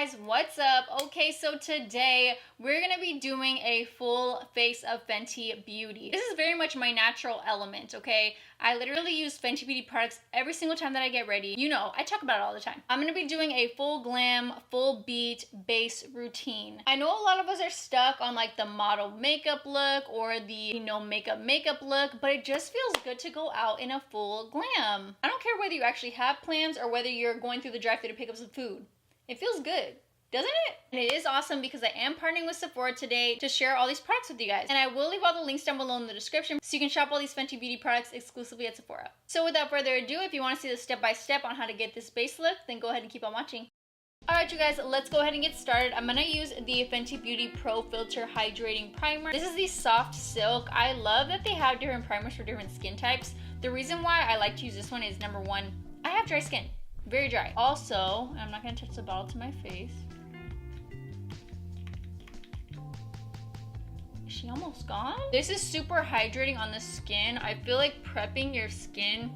guys, what's up? Okay, so today we're gonna be doing a full face of Fenty Beauty. This is very much my natural element, okay? I literally use Fenty Beauty products every single time that I get ready. You know, I talk about it all the time. I'm gonna be doing a full glam, full beat base routine. I know a lot of us are stuck on like the model makeup look or the, makeup look, but it just feels good to go out in a full glam. I don't care whether you actually have plans or whether you're going through the drive-thru to pick up some food. It feels good, doesn't it? And it is awesome because I am partnering with Sephora today to share all these products with you guys. And I will leave all the links down below in the description so you can shop all these Fenty Beauty products exclusively at Sephora. So without further ado, if you want to see the step-by-step on how to get this base look, then go ahead and keep on watching. Alright you guys, let's go ahead and get started. I'm going to use the Fenty Beauty Pro Filter Hydrating Primer. This is the Soft Silk. I love that they have different primers for different skin types. The reason why I like to use this one is number one, I have dry skin. Very dry. Also, I'm not going to touch the bottle to my face. Is she almost gone? This is super hydrating on the skin. I feel like prepping your skin,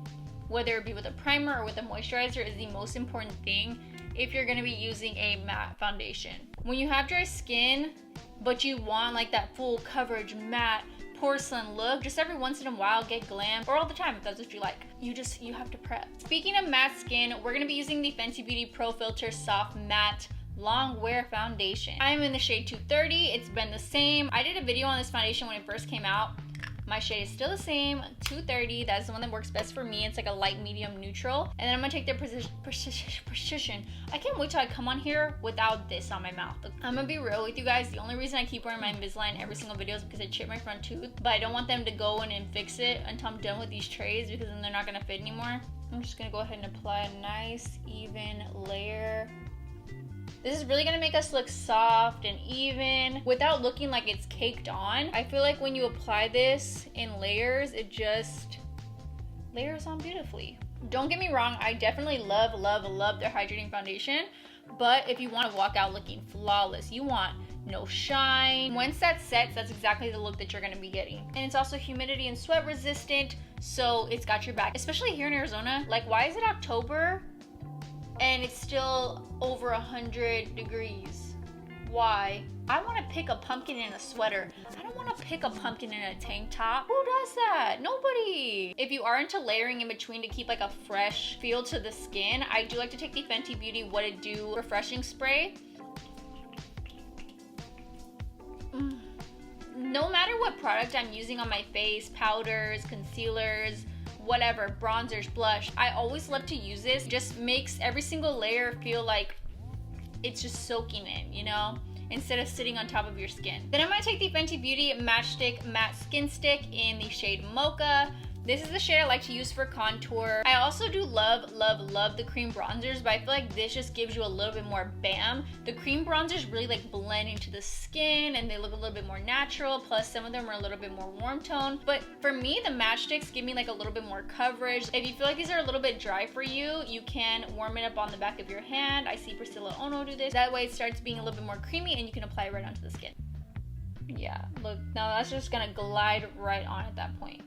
whether it be with a primer or with a moisturizer, is the most important thing if you're going to be using a matte foundation. When you have dry skin, but you want like that full coverage matte porcelain look, just every once in a while get glam, or all the time if that's what you like. You have to prep. Speaking of matte skin, we're gonna be using the Fenty Beauty Pro Filter Soft Matte Long Wear Foundation. I'm in the shade 230. It's been the same. I did a video on this foundation when it first came out. My shade is still the same, 230. That's the one that works best for me. It's like a light, medium, neutral. And then I'm gonna take the precision. I can't wait till I come on here without this on my mouth. I'm gonna be real with you guys. The only reason I keep wearing my Invisalign every single video is because I chipped my front tooth. But I don't want them to go in and fix it until I'm done with these trays because then they're not gonna fit anymore. I'm just gonna go ahead and apply a nice, even layer. This is really gonna make us look soft and even without looking like it's caked on. I feel like when you apply this in layers, it just layers on beautifully. Don't get me wrong, I definitely love their hydrating foundation, but if you wanna walk out looking flawless, you want no shine. Once that sets, that's exactly the look that you're gonna be getting. And it's also humidity and sweat resistant, so it's got your back. Especially here in Arizona, like why is it October? And it's still over 100 degrees. Why? I want to pick a pumpkin in a sweater. I don't want to pick a pumpkin in a tank top. Who does that? Nobody. If you are into layering in between to keep like a fresh feel to the skin, I do like to take the Fenty Beauty What It Do Refreshing Spray. No matter what product I'm using on my face, powders, concealers, whatever, bronzers, blush, I always love to use this. Just makes every single layer feel like it's just soaking in, you know, instead of sitting on top of your skin. Then I'm gonna take the Fenty Beauty Matchstick Matte Skin Stick in the shade Mocha. This is the shade I like to use for contour. I also do love the cream bronzers, but I feel like this just gives you a little bit more bam. The cream bronzers really like blend into the skin and they look a little bit more natural, plus some of them are a little bit more warm tone. But for me, the matchsticks give me like a little bit more coverage. If you feel like these are a little bit dry for you, you can warm it up on the back of your hand. I see Priscilla Ono do this. That way it starts being a little bit more creamy and you can apply it right onto the skin. Yeah, look, now that's just gonna glide right on at that point.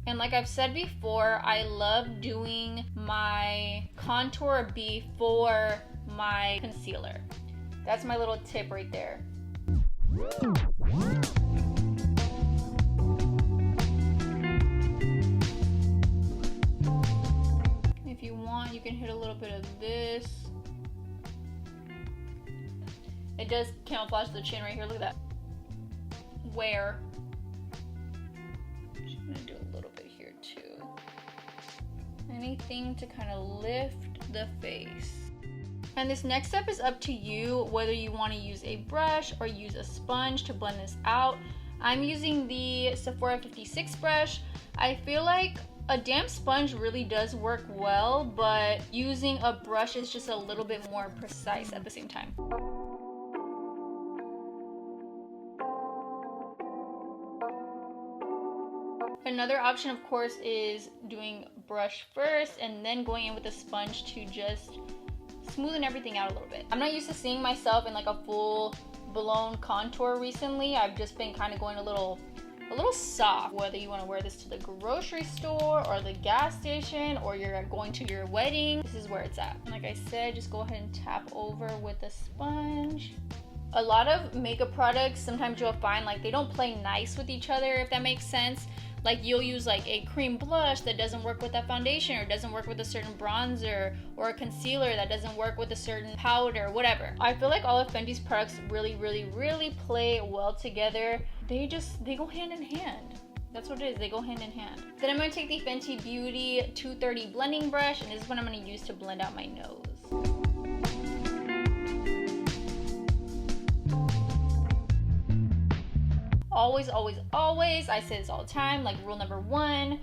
And like I've said before, I love doing my contour before my concealer. That's my little tip right there. If you want, you can hit a little bit of this. It does camouflage the chin right here, look at that. Where? I'm gonna do a little bit here too. Anything to kind of lift the face. And this next step is up to you, whether you want to use a brush or use a sponge to blend this out. I'm using the Sephora 56 brush. I feel like a damp sponge really does work well, but using a brush is just a little bit more precise at the same time. Another option, of course, is doing brush first and then going in with a sponge to just smoothen everything out a little bit. I'm not used to seeing myself in like a full blown contour recently. I've just been kind of going a little a little soft. Whether you want to wear this to the grocery store or the gas station, or you're going to your wedding, this is where it's at. And like I said, just go ahead and tap over with a sponge. A lot of makeup products, sometimes you'll find like they don't play nice with each other, if that makes sense. Like you'll use like a cream blush that doesn't work with that foundation, or doesn't work with a certain bronzer, or a concealer that doesn't work with a certain powder, whatever. I feel like all of Fenty's products really play well together. They go hand in hand. That's what it is, they go hand in hand. Then I'm gonna take the Fenty Beauty 230 blending brush, and this is what I'm gonna use to blend out my nose. Always, I say this all the time, like rule number 1,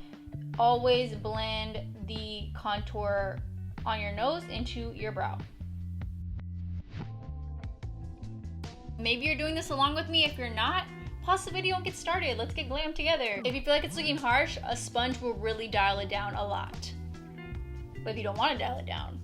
always blend the contour on your nose into your brow. Maybe you're doing this along with me. If you're not, pause the video and get started. Let's get glam together. If you feel like it's looking harsh, a sponge will really dial it down a lot. But if you don't want to dial it down,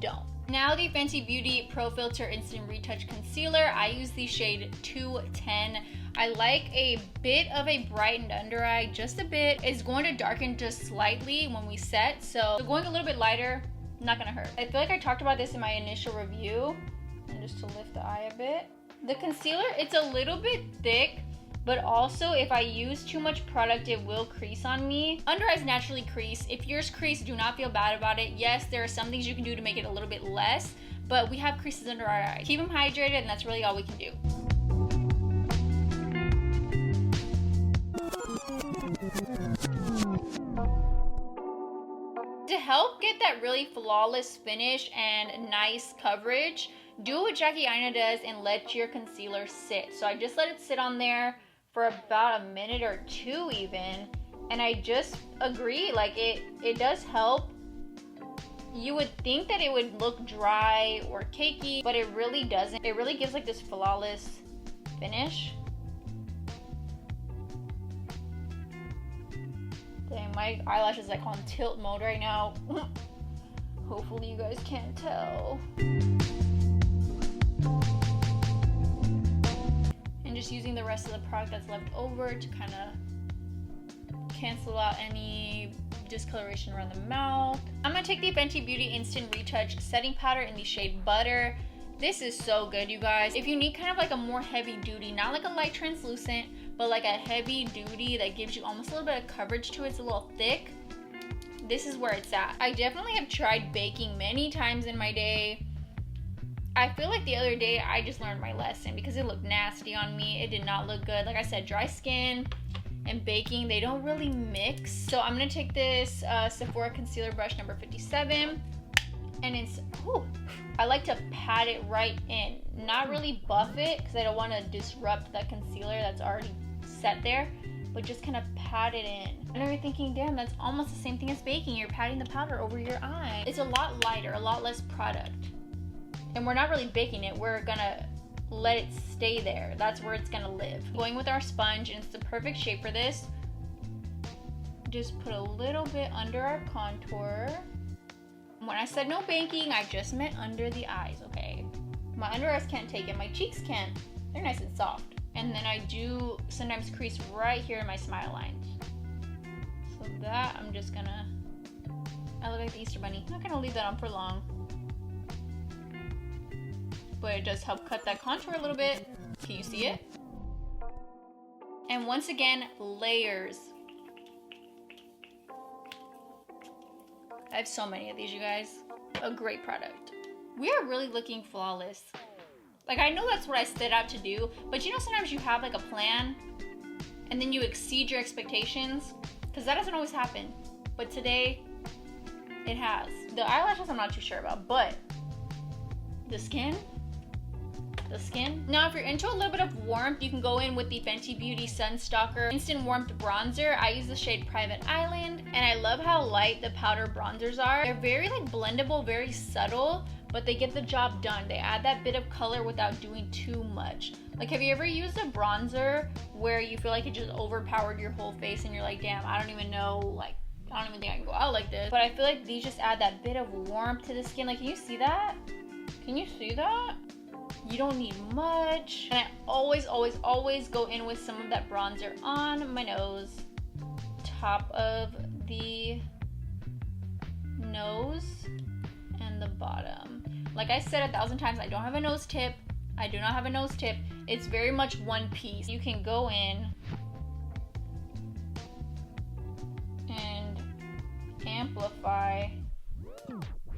don't. Now the Fenty Beauty Pro Filter Instant Retouch Concealer. I use the shade 210. I like a bit of a brightened under eye, just a bit. It's going to darken just slightly when we set, so going a little bit lighter, not gonna hurt. I feel like I talked about this in my initial review, and just to lift the eye a bit. The concealer, it's a little bit thick, but also if I use too much product, it will crease on me. Under eyes naturally crease. If yours crease, do not feel bad about it. Yes, there are some things you can do to make it a little bit less, but we have creases under our eyes. Keep them hydrated, and that's really all we can do. To help get that really flawless finish and nice coverage, do what Jackie Aina does and let your concealer sit. So I just let it sit on there for about a minute or 2 even, and I just agree, like it does help. You would think that it would look dry or cakey, but it really doesn't. It really gives like this flawless finish. Dang, my eyelash is like on tilt mode right now. Hopefully you guys can't tell. And just using the rest of the product that's left over to kind of cancel out any discoloration around the mouth. I'm gonna take the Fenty Beauty Instant Retouch Setting Powder in the shade Butter. This is so good, you guys. If you need kind of like a more heavy duty, not like a light translucent, but like a heavy duty that gives you almost a little bit of coverage to it, it's a little thick, this is where it's at. I definitely have tried baking many times in my day. I feel like the other day I just learned my lesson because it looked nasty on me. It did not look good. Like I said, dry skin and baking, they don't really mix. So I'm gonna take this Sephora concealer brush number 57, and it's, I like to pat it right in, not really buff it because I don't want to disrupt that concealer that's already set there, but just kind of pat it in. I know you're thinking, damn, that's almost the same thing as baking. You're patting the powder over your eye. It's a lot lighter, a lot less product. And we're not really baking it, we're gonna let it stay there. That's where it's gonna live. Going with our sponge, and it's the perfect shape for this. Just put a little bit under our contour. When I said no baking, I just meant under the eyes, okay? My under eyes can't take it, my cheeks can't. They're nice and soft. And then I do sometimes crease right here in my smile lines. So that I'm just gonna, I look like the Easter Bunny. I'm not gonna leave that on for long. But it does help cut that contour a little bit. Can you see it? And once again, layers. I have so many of these, you guys. A great product. We are really looking flawless. Like, I know that's what I set out to do, but you know sometimes you have like a plan and then you exceed your expectations, because that doesn't always happen. But today, it has. The eyelashes I'm not too sure about, but the skin. Now, if you're into a little bit of warmth, you can go in with the Fenty Beauty Sunstalker Instant Warmth Bronzer. I use the shade Private Island, and I love how light the powder bronzers are. They're very like blendable, very subtle, but they get the job done. They add that bit of color without doing too much. Like, have you ever used a bronzer where you feel like it just overpowered your whole face and you're like, damn, I don't even know, like, I don't even think I can go out like this. But I feel like these just add that bit of warmth to the skin. Like, can you see that? Can you see that? You don't need much. And I always go in with some of that bronzer on my nose. Top of the nose and the bottom. Like I said 1,000 times, I don't have a nose tip. I do not have a nose tip. It's very much one piece. You can go in and amplify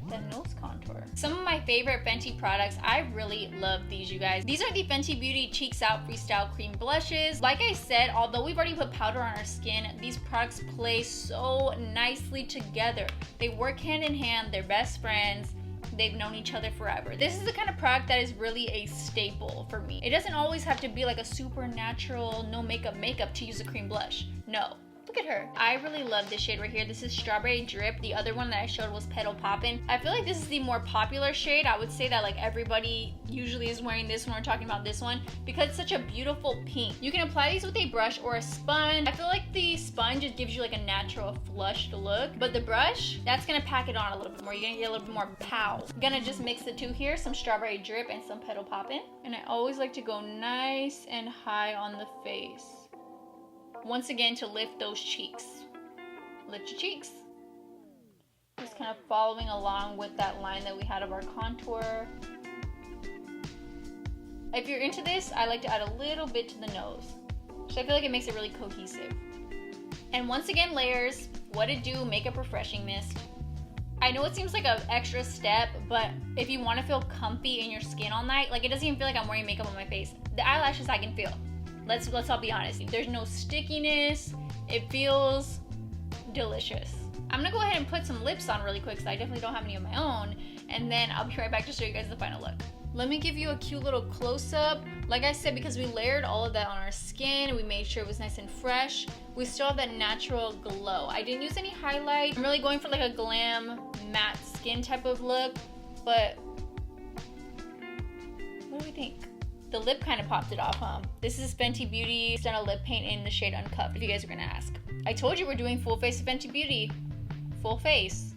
the nose contour. Some of my favorite Fenty products, I really love these, you guys. These are the Fenty Beauty Cheeks Out Freestyle Cream Blushes. Like I said, although we've already put powder on our skin, these products play so nicely together. They work hand in hand, they're best friends. They've known each other forever. This is the kind of product that is really a staple for me. It doesn't always have to be like a super natural, no makeup to use a cream blush. No. Look at her. I really love this shade right here. This is Strawberry Drip. The other one that I showed was Petal Poppin'. I feel like this is the more popular shade. I would say that like everybody usually is wearing this when we're talking about this one because it's such a beautiful pink. You can apply these with a brush or a sponge. I feel like the sponge just gives you like a natural flushed look, but the brush, that's gonna pack it on a little bit more. You're gonna get a little bit more pow. I'm gonna just mix the two here, some Strawberry Drip and some Petal Poppin'. And I always like to go nice and high on the face. Once again, to lift those cheeks. Lift your cheeks. Just kind of following along with that line that we had of our contour. If you're into this, I like to add a little bit to the nose. So I feel like it makes it really cohesive. And once again, layers. What to do, Makeup Refreshing Mist. I know it seems like an extra step, but if you want to feel comfy in your skin all night, like it doesn't even feel like I'm wearing makeup on my face. The eyelashes I can feel. Let's all be honest. There's no stickiness. It feels delicious. I'm gonna go ahead and put some lips on really quick because I definitely don't have any of my own. And then I'll be right back to show you guys the final look. Let me give you a cute little close-up. Like I said, because we layered all of that on our skin, we made sure it was nice and fresh, we still have that natural glow. I didn't use any highlight. I'm really going for like a glam matte skin type of look, but what do we think? The lip kind of popped it off, huh? This is Fenty Beauty. It's done a lip paint in the shade Uncuffed, if you guys are gonna ask. I told you we're doing full face of Fenty Beauty. Full face.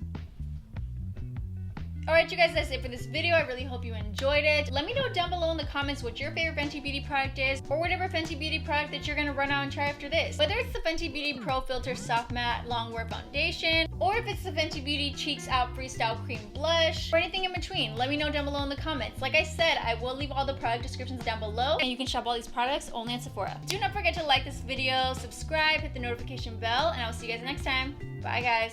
Alright, you guys, that's it for this video. I really hope you enjoyed it. Let me know down below in the comments what your favorite Fenty Beauty product is, or whatever Fenty Beauty product that you're gonna run out and try after this. Whether it's the Fenty Beauty Pro Filter Soft Matte Longwear Foundation, or if it's the Fenty Beauty Cheeks Out Freestyle Cream Blush, or anything in between. Let me know down below in the comments. Like I said, I will leave all the product descriptions down below, and you can shop all these products only at Sephora. Do not forget to like this video, subscribe, hit the notification bell, and I will see you guys next time. Bye, guys.